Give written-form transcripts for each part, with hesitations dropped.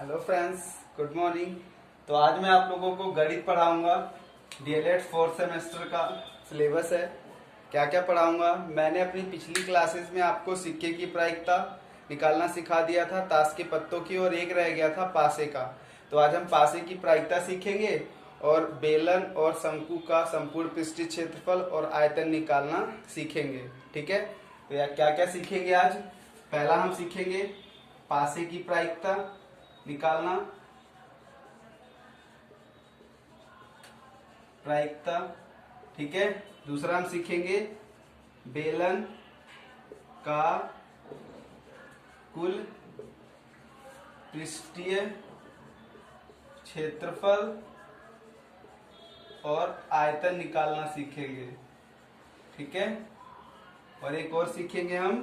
Hello friends, good morning. तो आज मैं आप लोगों को गणित पढ़ाऊंगा। डीएलएड फोर्थ सेमेस्टर का सिलेबस है। क्या क्या पढ़ाऊंगा, मैंने अपनी पिछली क्लासेस में आपको सिक्के की प्रायिकता निकालना सिखा दिया था, ताश के पत्तों की, और एक रह गया था पासे का। तो आज हम पासे की प्रायिकता सीखेंगे और बेलन और शंकु का संपूर्ण पृष्ठीय क्षेत्रफल और आयतन निकालना सीखेंगे। ठीक है, तो यार क्या क्या सीखेंगे आज। पहला हम सीखेंगे पासे की प्रायिकता निकालना, प्रायिकता। ठीक है, दूसरा हम सीखेंगे बेलन का कुल पृष्ठीय क्षेत्रफल और आयतन निकालना सीखेंगे। ठीक है, और एक और सीखेंगे हम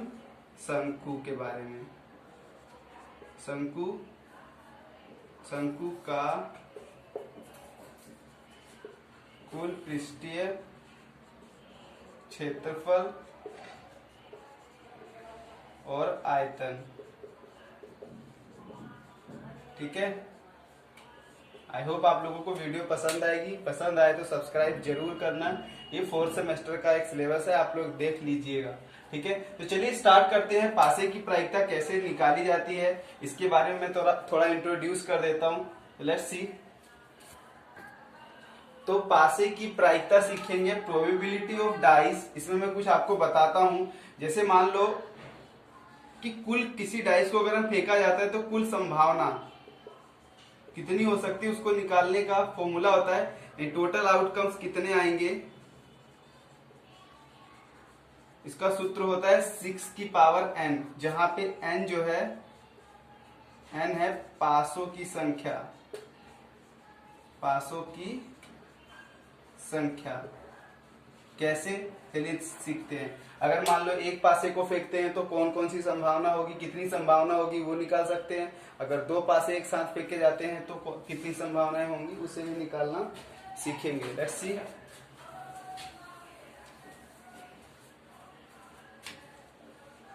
शंकु के बारे में। शंकु का कुल पृष्ठीय क्षेत्रफल और आयतन। ठीक है, आई होप आप लोगों को वीडियो पसंद आएगी। पसंद आए तो सब्सक्राइब जरूर करना। ये फोर्थ सेमेस्टर का एक सिलेबस है, आप लोग देख लीजिएगा। ठीक है, तो चलिए स्टार्ट करते हैं। पासे की प्रायिकता कैसे निकाली जाती है इसके बारे में मैं थोड़ा इंट्रोड्यूस कर देता हूं। Let's see. तो पासे की प्रायिकता सीखेंगे, प्रोबेबिलिटी ऑफ डाइस। इसमें मैं कुछ आपको बताता हूं। जैसे मान लो कि कुल किसी डाइस को अगर हम फेंका जाता है तो कुल संभावना कितनी हो सकती है, उसको निकालने का फॉर्मूला होता है टोटल आउटकम्स कितने आएंगे। इसका सूत्र होता है 6 की पावर n, जहां पे n जो है n है पासों की संख्या। पासों की संख्या कैसे, चलिए सीखते हैं। अगर मान लो एक पासे को फेंकते हैं तो कौन कौन सी संभावना होगी, कितनी संभावना होगी वो निकाल सकते हैं। अगर दो पासे एक साथ फेंके जाते हैं तो कितनी संभावनाएं होंगी उसे भी निकालना सीखेंगे। Let's see.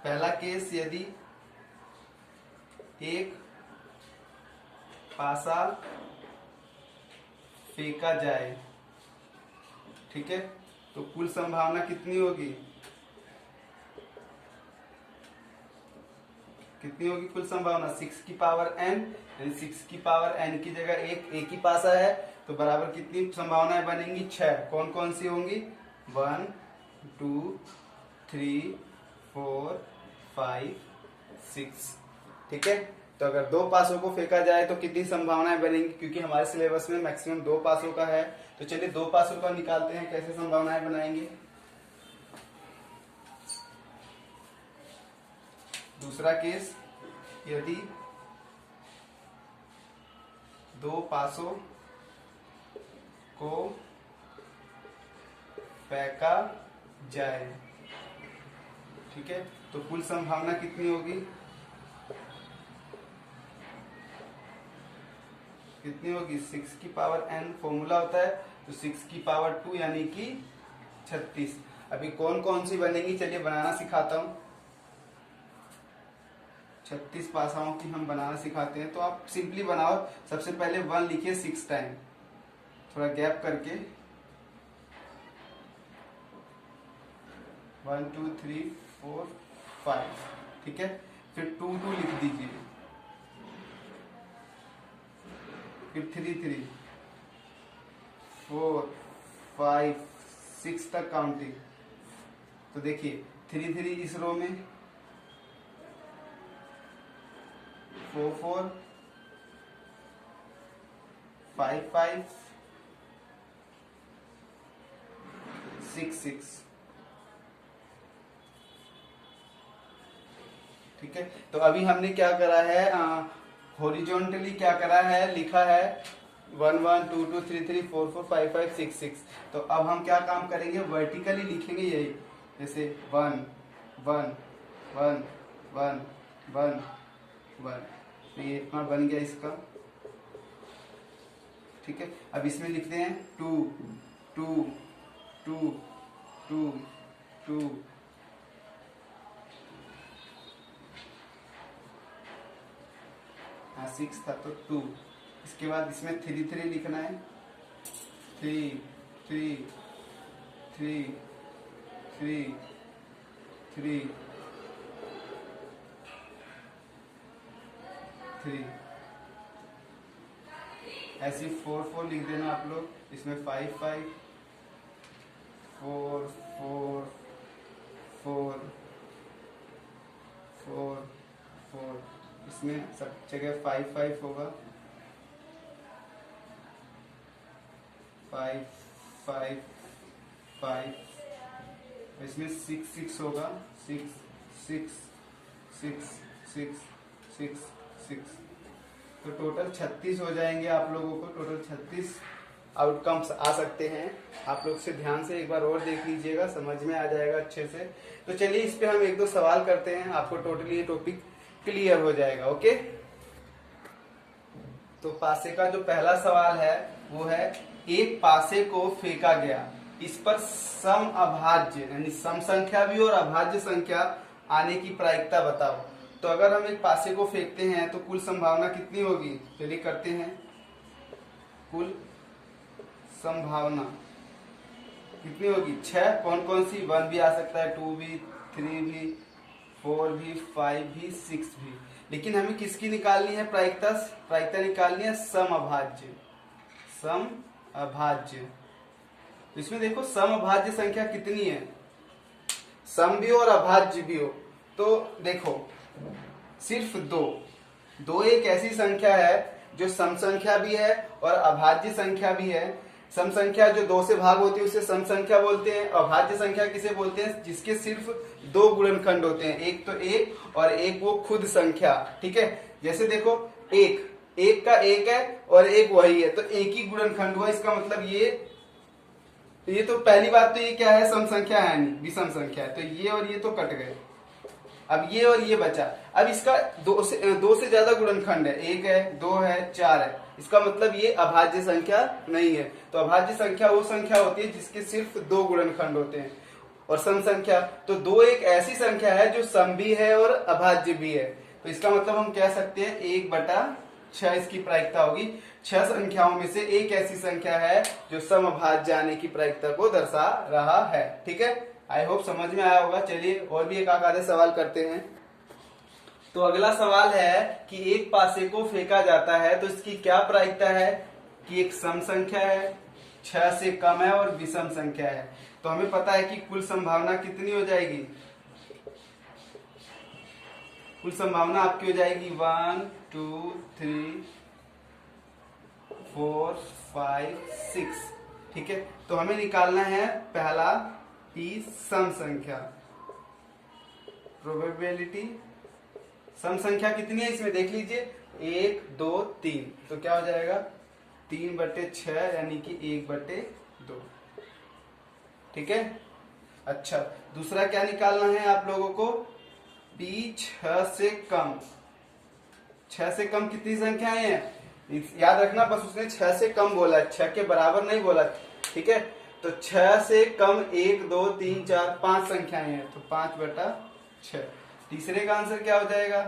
पहला केस, यदि एक पासा फेंका जाए, ठीक है, तो कुल संभावना कितनी होगी, कुल संभावना 6 की पावर n। 6 की पावर n की जगह एक ही पासा है तो बराबर कितनी संभावनाएं बनेंगी, 6। कौन कौन सी होंगी, 1 2 3 4 5 6। ठीक है, तो अगर दो पासों को फेंका जाए तो कितनी संभावनाएं बनेंगी, क्योंकि हमारे सिलेबस में मैक्सिमम दो पासों का है। तो चलिए दो पासों का निकालते हैं, कैसे संभावनाएं बनाएंगे। दूसरा केस, यदि दो पासों को फेंका जाए, ठीक है, तो कुल संभावना कितनी होगी, 6 की पावर n फॉर्मूला होता है, तो 6 की पावर 2 यानी कि 36। अभी कौन कौन सी बनेंगी, चलिए बनाना सिखाता हूं। 36 पासाओं की हम बनाना सिखाते हैं, तो आप सिंपली बनाओ। सबसे पहले 1 लिखिए 6 टाइम, थोड़ा गैप करके 1 2 3 4 5। ठीक है, फिर 2 2 लिख दीजिए, फिर 3 3 4 5 6 तक काउंटिंग। तो देखिए 3 3 इस रो में, 4 4 5 5 6 6। ठीक है, तो अभी हमने क्या करा है, हॉरिजॉन्टली क्या करा है, लिखा है 1 1 2 2 3 3 4 4 5 5 6 6। तो अब हम क्या काम करेंगे, वर्टिकली लिखेंगे यही, जैसे 1 1 1 1 1 1। तो ये इतना बन गया इसका। ठीक है, अब इसमें लिखते हैं 2 2 2 2 2। यहाँ 6 था तो 2, इसके बाद इसमें 3 3 लिखना है, 3 3 3 3 3 3, ऐसी 4 4 लिख देना आप लोग, इसमें 5 5 4 4 4 4 4, इसमें सब जगह 5 5 होगा, 5 5 5, इसमें 6 6 होगा, 6 6 6 6 6 6, तो टोटल 36 हो जाएंगे आप लोगों को, टोटल 36 आउटकम्स आ सकते हैं। आप लोग से ध्यान से एक बार और देख लीजिएगा, समझ में आ जाएगा अच्छे से। तो चलिए इस पे हम 1 2 सवाल करते हैं, आपको टोटली ये टॉपिक क्लियर हो जाएगा। ओके, तो पासे का जो पहला सवाल है वो है, एक पासे को फेंका गया, इस पर सम अभाज्य यानी सम संख्या भी और अभाज्य संख्या आने की प्रायिकता बताओ। तो अगर हम एक पासे को फेंकते हैं तो कुल संभावना कितनी होगी, चलिए करते हैं। कुल संभावना कितनी होगी, 6। कौन कौन सी, 1 भी आ सकता है, 2 भी, 3 भी, 4 भी, 5 भी, 6 भी, लेकिन हमें किसकी निकालनी है प्रायिकता, प्रायिकता निकालनी है सम अभाज्य, सम अभाज्य। तो इसमें देखो सम अभाज्य संख्या कितनी है, सम भी और अभाज्य भी हो, तो देखो सिर्फ 2 एक ऐसी संख्या है जो सम संख्या भी है और अभाज्य संख्या भी है। सम संख्या जो 2 से भाग होती है उसे सम संख्या बोलते हैं, अभाज्य संख्या किसे बोलते हैं, जिसके सिर्फ 2 गुणनखंड होते हैं, एक तो 1 और एक वो खुद संख्या। ठीक है, जैसे देखो एक का 1 है और एक वही है, तो एक ही गुणनखंड हुआ, इसका मतलब ये तो पहली बात तो ये क्या है, सम संख्या है नहीं, विषम संख्या है, तो ये और ये तो कट गए, अब ये और ये बचा। अब इसका 2 से ज्यादा गुणनखंड है, 1 है, 2 है, 4 है, इसका मतलब ये अभाज्य संख्या नहीं है। तो अभाज्य संख्या वो संख्या होती है जिसके सिर्फ 2 गुणनखंड होते हैं। और सम संख्या, तो 2 एक ऐसी संख्या है जो सम भी है और अभाज्य भी है, तो इसका मतलब हम कह सकते हैं 1/6 इसकी प्रायिकता होगी। 6 संख्याओं में से एक ऐसी संख्या है जो सम अभाज्य आने की प्रायिकता को दर्शा रहा है। ठीक है, आई होप समझ में आया होगा। चलिए और भी एक आधे सवाल करते हैं। तो अगला सवाल है कि एक पासे को फेंका जाता है तो इसकी क्या प्रायिकता है, कि एक सम संख्या है, 6 से कम है और विषम संख्या है। तो हमें पता है कि कुल संभावना कितनी हो जाएगी, कुल संभावना आपकी हो जाएगी 1 2 3 4 5 6। ठीक है, तो हमें निकालना है पहला P सम संख्या, प्रोबेबिलिटी सम संख्या कितनी है इसमें देख लीजिए, 1 2 3, तो क्या हो जाएगा 3/6 यानी कि 1/2। ठीक है, अच्छा दूसरा क्या निकालना है आप लोगों को, P 6 से कम। 6 से कम कितनी संख्याएं हैं, याद रखना, बस उसने 6 से कम बोला, 6 के बराबर नहीं बोला। ठीक है, तो 6 से कम 1 2 3 4 5 संख्याएं हैं, तो 5/6। तीसरे का आंसर क्या हो जाएगा,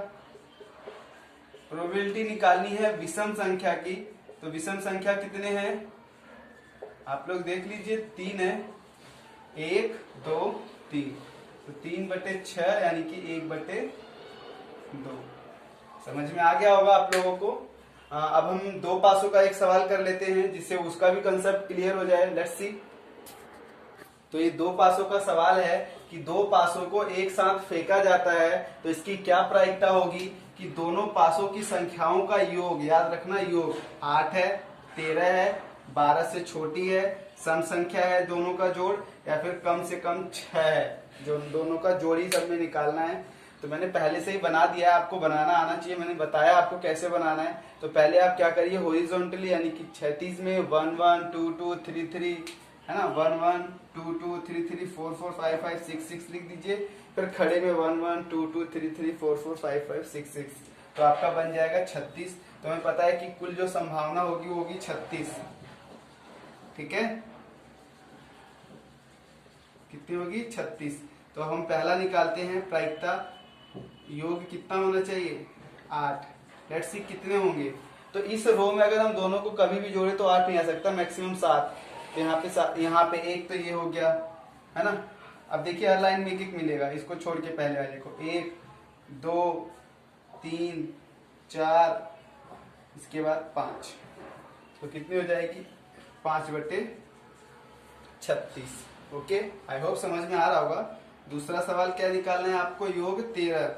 प्रोबेबिलिटी निकालनी है विषम संख्या की, तो विषम संख्या कितने हैं आप लोग देख लीजिए, 3 है, 1 2 3, तो 3/6 यानी कि 1/2। समझ में आ गया होगा आप लोगों को। अब हम 2 पासों का एक सवाल कर लेते हैं जिससे उसका भी कंसेप्ट क्लियर हो जाए। Let's see. तो ये 2 पासों का सवाल है कि 2 पासों को एक साथ फेंका जाता है तो इसकी क्या प्रायिकता होगी, कि दोनों पासों की संख्याओं का योग, याद रखना योग 8 है, 13 है, 12 से छोटी है, सम संख्या है दोनों का जोड़, या फिर कम से कम 6 है, जो दोनों का जोड़ ही सब में निकालना है। तो मैंने पहले से ही बना दिया है, आपको बनाना आना चाहिए, मैंने बताया आपको कैसे बनाना है। तो पहले आप क्या करिए, हॉरिजॉन्टली यानी कि क्षैतिज में 1 1 2 2 3 3 है ना, 1 1 2 2 3 3 4 4 5 5 6 6 लिख दीजिए। फिर खड़े में 1 1 2 2 3 3 4 4 5 5 6 6, तो आपका बन जाएगा 36। तो हमें पता है कि कुल जो संभावना होगी वो होगी 36। ठीक है, कितनी होगी 36। तो हम पहला निकालते हैं प्रायिकता, योग कितना होना चाहिए 8, लेट्स सी कितने होंगे। तो इस रो में अगर हम दोनों को कभी भी जोड़े तो 8 नहीं आ सकता, मैक्सिमम 7। तो यहाँ पे 7, यहाँ पे 1 तो ये हो गया है ना। अब देखिए हर लाइन में एक एक मिलेगा, इसको छोड़ के पहले वाले को। 1 2 3 4, इसके बाद 5। तो कितनी हो जाएगी 5/36। ओके, आई होप समझ में आ रहा होगा। दूसरा सवाल क्या निकालना है आपको, योग 13।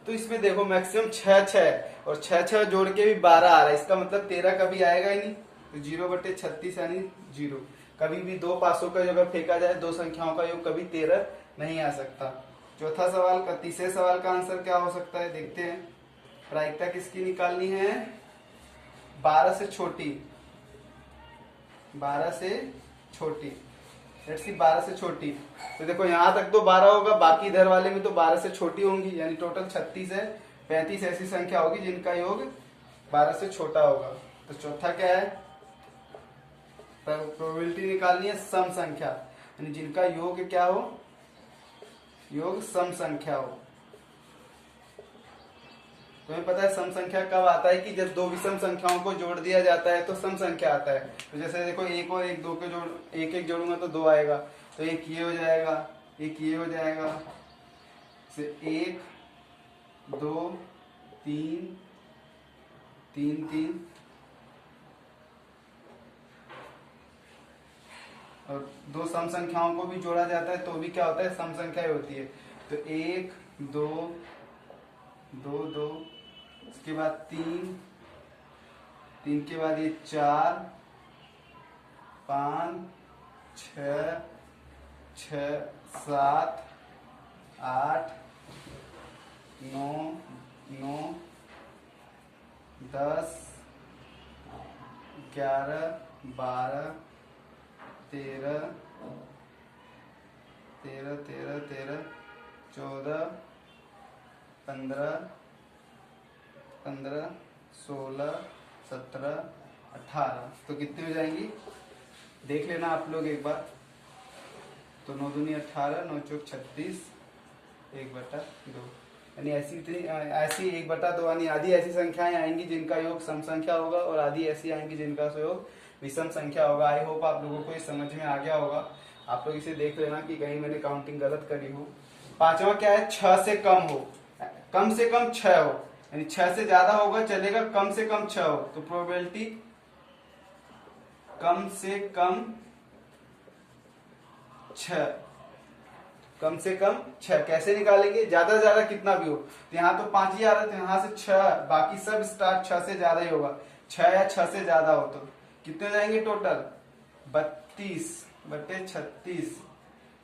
तो इसमें देखो मैक्सिमम 6 और 6 जोड़ के भी 12 आ रहा है, इसका मतलब 13 कभी आएगा ही नहीं। तो 0/36 यानी 0। कभी भी दो पासों का अगर फेंका जाए, दो संख्याओं का योग कभी 13 नहीं आ सकता। चौथा सवाल का, तीसरे सवाल का आंसर क्या हो सकता है, देखते हैं। प्रायिकता किसकी निकालनी है, 12 से छोटी। 12 से छोटी, लेट्स सी 12 से छोटी। तो देखो यहाँ तक तो 12 होगा, बाकी इधर वाले में तो 12 से छोटी होंगी, यानी टोटल 36 है। 35 ऐसी संख्या होगी जिनका योग 12 से छोटा होगा। तो चौथा क्या है, प्रोबेबिलिटी निकालनी है सम संख्या, यानी जिनका योग क्या हो, योग सम संख्या हो। तुम्हें पता है सम संख्या कब आता है कि जब दो विषम संख्याओं को जोड़ दिया जाता है तो सम संख्या आता है। तो जैसे देखो 1 और 1 2 के जोड़, 1 1 जोड़ूंगा तो 2 आएगा, तो एक ये हो जाएगा, एक ये हो जाएगा, 1 2 3 3 3, और दो सम संख्याओं को भी जोड़ा जाता है तो भी क्या होता है, सम संख्या ही होती है। तो 1 2 2 2, उसके बाद 3 3 के बाद ये 4 5 6 6 7 8 9 9 10 11 12 13 13 13 13 14 15 15 16 17 18। तो कितनी हो जाएंगी देख लेना आप लोग एक बार। तो 9 दूनी 18, 9 चौक 36, 1/2, यानी ऐसी 1/2 यानी आधी ऐसी संख्याएं आएंगी जिनका योग सम संख्या होगा, और आधी ऐसी आएंगी जिनका योग विषम संख्या होगा। आई होप आप लोगों को ये समझ में आ गया होगा। आप लोग इसे देख लेना कि कहीं मैंने काउंटिंग गलत करी हो। पांचवा क्या है, 6 से कम हो, कम से कम 6 हो, यानी 6 से ज्यादा होगा चलेगा, कम से कम 6 हो। तो प्रोबेबिलिटी कम से कम 6, कम से कम 6 कैसे निकालेंगे, ज्यादा से ज्यादा कितना भी हो। तो यहाँ तो 5 ही आ रहा है, तो यहाँ से 6, बाकी सब स्टार्ट 6 से ज्यादा ही होगा। 6 या 6 से ज्यादा हो तो कितने हो जाएंगे टोटल, 32/36,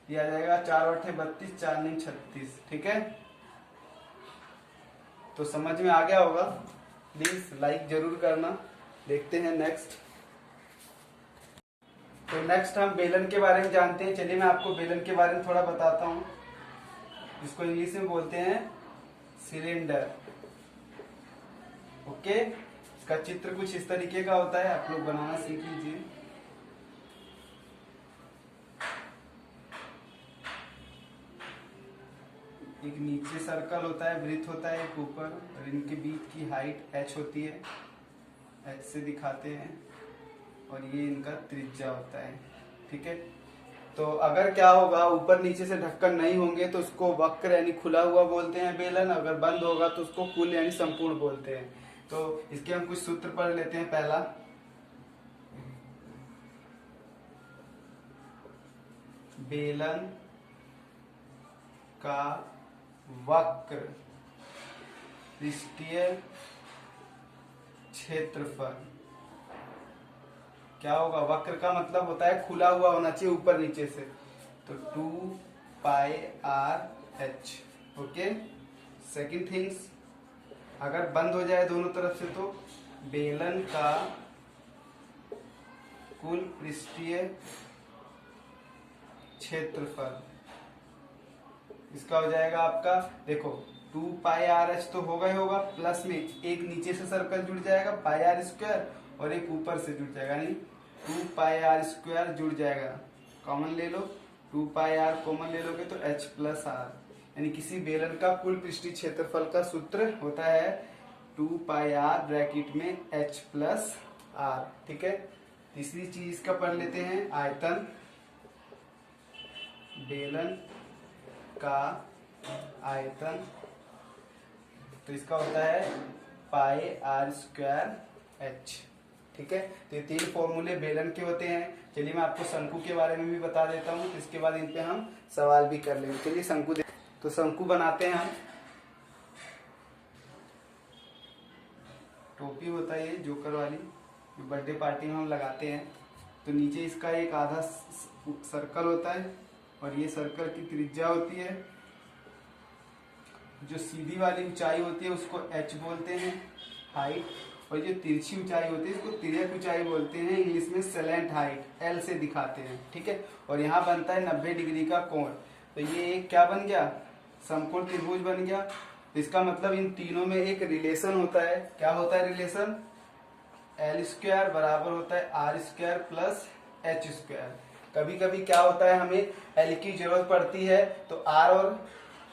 ये आ जाएगा 4 8 32, 4 9 36। ठीक है, तो समझ में आ गया होगा। प्लीज लाइक जरूर करना। देखते हैं नेक्स्ट। तो नेक्स्ट हम बेलन के बारे में जानते हैं। चलिए मैं आपको बेलन के बारे में थोड़ा बताता हूँ, जिसको इंग्लिश में बोलते हैं सिलेंडर। ओके, इसका चित्र कुछ इस तरीके का होता है, आप लोग बनाना सीख लीजिए। एक नीचे सर्कल होता है, वृत्त होता है एक ऊपर, और इनके बीच की हाइट h होती है, h से दिखाते हैं, और ये इनका त्रिज्या होता है। ठीक है, तो अगर क्या होगा, ऊपर नीचे से ढक्कन नहीं होंगे तो उसको वक्र यानी खुला हुआ बोलते हैं बेलन, अगर बंद होगा तो उसको कुल यानी संपूर्ण बोलते हैं। तो इसके हम कुछ सूत्र पढ़ लेते हैं। पहला, बेलन का वक्र पृष्ठीय क्षेत्रफल क्या होगा, वक्र का मतलब होता है खुला हुआ होना चाहिए ऊपर नीचे से, तो 2πr/h। ओके, सेकंड थिंग्स, अगर बंद हो जाए दोनों तरफ से तो बेलन का कुल पृष्ठीय क्षेत्रफल, इसका हो जाएगा आपका, देखो 2πr/h तो होगा ही होगा, प्लस में एक नीचे से सर्कल जुड़ जाएगा πr² और एक ऊपर से जुड़ जाएगा, यानी 2πr² जुड़ जाएगा। कॉमन ले लो, 2πr कॉमन ले लोगे तो h+r, यानी किसी बेलन का कुल पृष्ठीय क्षेत्रफल का सूत्र होता है 2 पाई r ब्रैकेट में h प्लस r। ठीक है, तीसरी चीज का पढ़ लेते हैं, आयतन बेलन का आयतन, तो इसका होता है पाई r स्क्वायर h। ठीक है, तो ये 3 फॉर्मूले बेलन के होते हैं। चलिए मैं आपको शंकु के बारे में भी बता देता हूँ, तो इसके बाद इन पे हम सवाल भी कर लेंगे। चलिए शंकु तो शंकु बनाते हैं हम। टोपी होता है ये जोकर वाली, बर्थडे पार्टी में हम लगाते हैं। तो नीचे इसका एक आधा सर्कल होता है और ये सर्कल की त्रिज्या होती है। जो सीधी वाली ऊंचाई होती है उसको h बोलते हैं, हाइट, और जो तिरछी ऊंचाई होती है इसको तिर्यक ऊंचाई बोलते हैं, इंग्लिश में सेलेंट हाइट, L से दिखाते हैं। ठीक है, और यहाँ बनता है 90 डिग्री का कोण। तो ये एक क्या बन गया, समकोण त्रिभुज बन गया। तो इसका मतलब इन तीनों में एक रिलेशन होता है। क्या होता है रिलेशन, L स्क्वायर बराबर होता है R square plus H square. कभी कभी क्या होता है, हमें L की जरूरत पड़ती है तो R और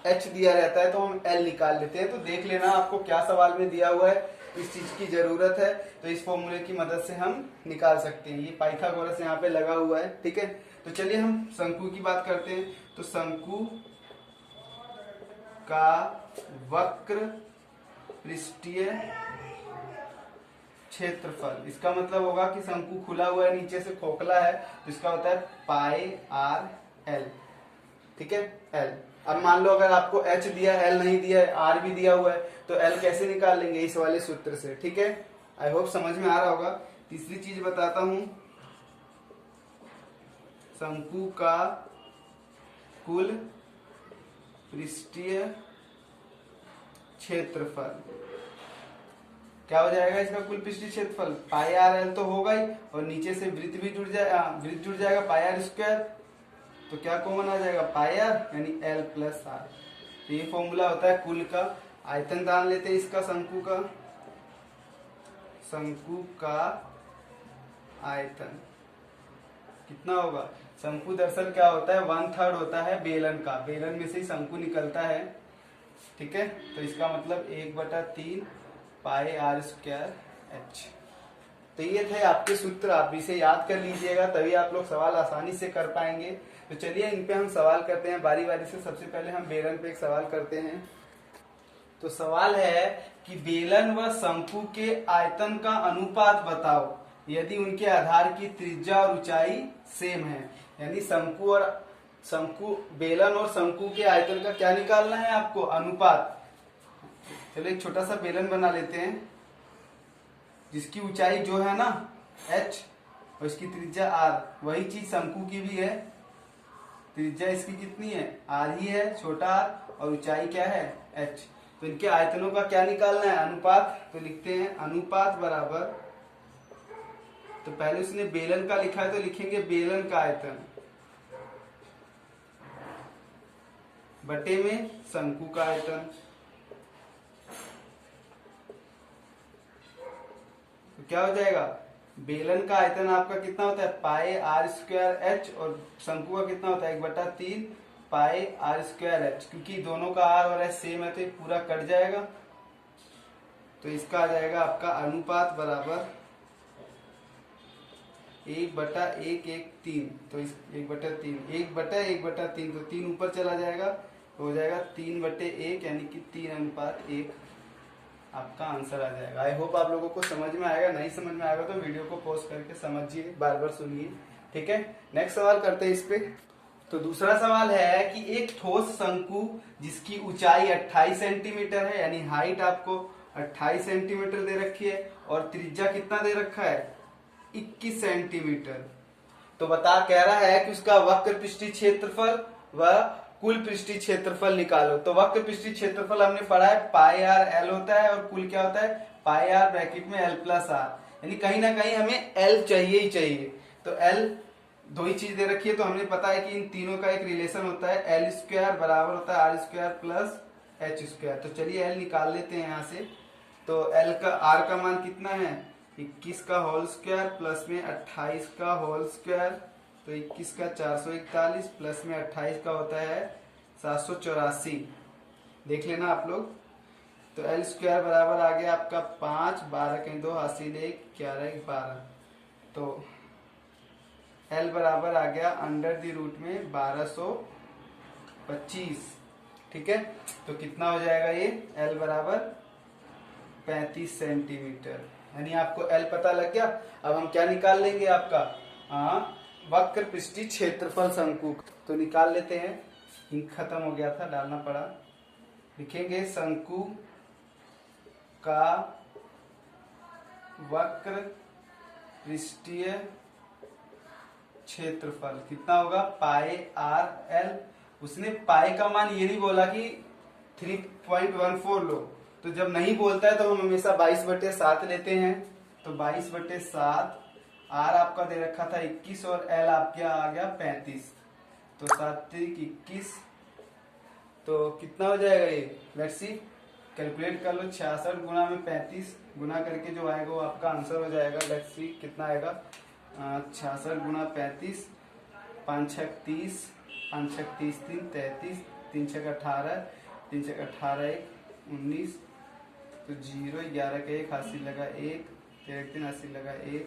H दिया रहता है तो हम L निकाल लेते हैं। तो देख लेना आपको क्या सवाल में दिया हुआ है, इस चीज की जरूरत है तो इस फॉर्मूले की मदद से हम निकाल सकते हैं। ये पाइथागोरस यहाँ पे लगा हुआ है। ठीक है, तो चलिए हम शंकु की बात करते हैं। तो शंकु का वक्र पृष्ठीय क्षेत्रफल, इसका मतलब होगा कि शंकु खुला हुआ है, नीचे से खोखला है, तो इसका होता है पाई r l। ठीक है, l। अब मान लो अगर आपको h दिया, l नहीं दिया है, r भी दिया हुआ है, तो l कैसे निकाल लेंगे, इस वाले सूत्र से। ठीक है, आई होप समझ में आ रहा होगा। तीसरी चीज बताता हूं, शंकु का कुल पृष्ठीय क्षेत्रफल क्या हो जाएगा, इसका कुल पृष्ठीय क्षेत्रफल पाई r l तो होगा ही, और नीचे से वृत्त भी जुड़ जाएगा, वृत्त जुड़ जाएगा पाई r स्क्वायर, तो क्या कॉमन आ जाएगा पाई r यानी l प्लस r। तो ये फॉर्मूला होता है कुल का। आयतन जान लेते हैं इसका, शंकु का, शंकु का आयतन कितना होगा। शंकु दरअसल क्या होता है, 1/3 होता है बेलन का, बेलन में से ही शंकु निकलता है। ठीक है, तो इसका मतलब 1/3 पाई r स्क्वायर h। तो ये थे आपके सूत्र, आप इसे याद कर लीजिएगा तभी आप लोग सवाल आसानी से कर पाएंगे। तो चलिए इन पे हम सवाल करते हैं बारी बारी से। सबसे पहले हम बेलन पे एक सवाल करते हैं। तो सवाल है कि बेलन व शंकु के आयतन का अनुपात बताओ यदि उनके आधार की त्रिज्या और ऊंचाई सेम है। यानी शंकु बेलन और शंकु के आयतन का क्या निकालना है आपको, अनुपात। चलो एक छोटा सा बेलन बना लेते हैं जिसकी ऊंचाई जो है ना h और इसकी त्रिज्या r, वही चीज शंकु की भी है। त्रिज्या इसकी कितनी है, r ही है, छोटा r, और ऊंचाई क्या है h। तो इनके आयतनों का क्या निकालना है, अनुपात। तो लिखते हैं अनुपात बराबर, तो पहले उसने बेलन का लिखा है तो लिखेंगे बेलन का आयतन बटे में शंकु का आयतन। तो क्या हो जाएगा, बेलन का आयतन आपका कितना होता है पाई r स्क्वायर h, और शंकु का कितना होता है 1/3 पाई r स्क्वायर h। क्योंकि दोनों का r और h सेम है तो ये पूरा कट जाएगा। तो इसका आ जाएगा आपका अनुपात बराबर 1/113। तो इस 1/3 तो 3 ऊपर चला जाएगा, तो हो जाएगा 3/1 यानी कि 3:1 आपका आंसर आ जाएगा। आई होप आप लोगों को समझ में आएगा, नहीं समझ में आएगा तो वीडियो को पॉज करके समझिए, बार बार सुनिए। ठीक है, नेक्स्ट सवाल करते हैं इस पे। तो दूसरा सवाल है कि एक ठोस शंकु जिसकी ऊंचाई 28 सेंटीमीटर है, यानी हाइट आपको 28 सेंटीमीटर दे रखी है और त्रिज्या कितना दे रखा है 21 सेंटीमीटर। तो कह रहा है कि उसका वक्र पृष्ठीय क्षेत्रफल व कुल पृष्ठीय क्षेत्रफल निकालो। तो वक्र पृष्ठीय क्षेत्रफल हमने पढ़ा है पाई r l होता है और कुल क्या होता है पाई r ब्रैकेट में l प्लस r, यानी कहीं ना कहीं हमें l चाहिए ही चाहिए। तो l दो ही चीज दे रखी है, तो हमें पता है कि इन तीनों का एक रिलेशन होता है l स्क्वायर बराबर होता है r square plus h square. तो चलिए l निकाल लेते हैं यहाँ से। तो l का r का मान कितना है 21 का होल स्क्वायर प्लस में 28 का होल स्क्वायर, तो 21 का 441 प्लस में 28 का होता है 784 देख लेना आप लोग। तो एल स्क्वायर बराबर आ गया आपका 5, 12 के 2 हासिल 1, 11 1 12। तो एल बराबर आ गया अंडर दी रूट में 1225। ठीक है, तो कितना हो जाएगा ये? एल बराबर 35 सेंटीमीटर। यानी आपको एल पता लग गया। अब हम क्या निकाल लेंगे आपका वक्र पृष्ठीय क्षेत्रफल शंकु। तो निकाल लेते हैं, इंक खत्म हो गया था, डालना पड़ा। लिखेंगे शंकु का वक्र पृष्ठीय क्षेत्रफल कितना होगा? पाई आर एल। उसने पाई का मान ये नहीं बोला कि 3.14 लो, तो जब नहीं बोलता है तो हम हमेशा 22/7 लेते हैं। तो 22/7, आर आपका दे रखा था 21 और एल आपका आ गया 35। तो 7 21, तो कितना हो जाएगा ये? लेट्स सी, कैलकुलेट कर लो। 66 गुना में 35 गुना करके जो आएगा वो आपका आंसर हो जाएगा। लेट्स सी कितना आएगा? 66 गुना 35, 5 6 30, 5 6 30 3 33, 3 6 18, 3 6 18 1 19, तो 0 11 का 1 हासिल लगा 1, 13 3 हासिल लगा 1,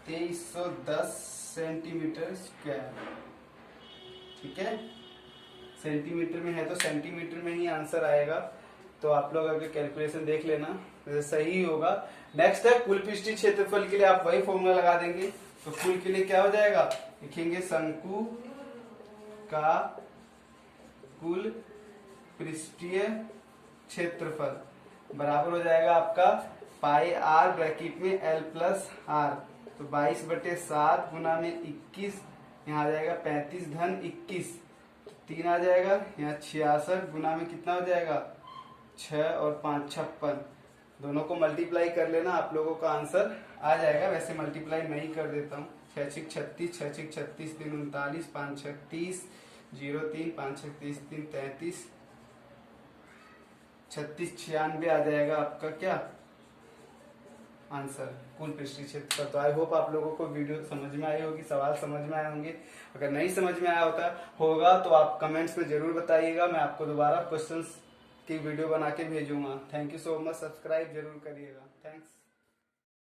2310 सेंटीमीटर स्क्वायर। ठीक है, सेंटीमीटर में है तो सेंटीमीटर में ही आंसर आएगा। तो आप लोग अगर कैलकुलेशन देख लेना, तो सही होगा। नेक्स्ट है कुल पृष्ठीय क्षेत्रफल के लिए आप वही फॉर्मूला लगा देंगे। तो कुल के लिए क्या हो जाएगा? लिखेंगे शंकु का कुल पृष्ठीय क्षेत्रफल बराबर हो जाएगा आपका पाई आर ब्रैकेट में एल प्लस आर। तो 22/7 गुना में 21, यहाँ आ जाएगा 35 धन 21, 3 आ जाएगा। यहाँ 66 गुना में कितना हो जाएगा? 6 और 5 56। दोनों को मल्टीप्लाई कर लेना, आप लोगों का आंसर आ जाएगा। वैसे मल्टीप्लाई मैं ही कर देता हूँ। 6 6 36, 6 6 36, 3 39, 5 6 30, 0 3, 5 6 30 3 33, 36 96 आ जाएगा आपका क्या आंसर, कुल पृष्ठीय क्षेत्रफल। तो आई होप आप लोगों को वीडियो समझ में आई होगी, सवाल समझ में आए होंगे। अगर नहीं समझ में आया होगा तो आप कमेंट्स में जरूर बताइएगा। मैं आपको दोबारा क्वेश्चंस की वीडियो बना के भेजूंगा। Thank you so much, subscribe जरूर करिएगा। थैंक्स।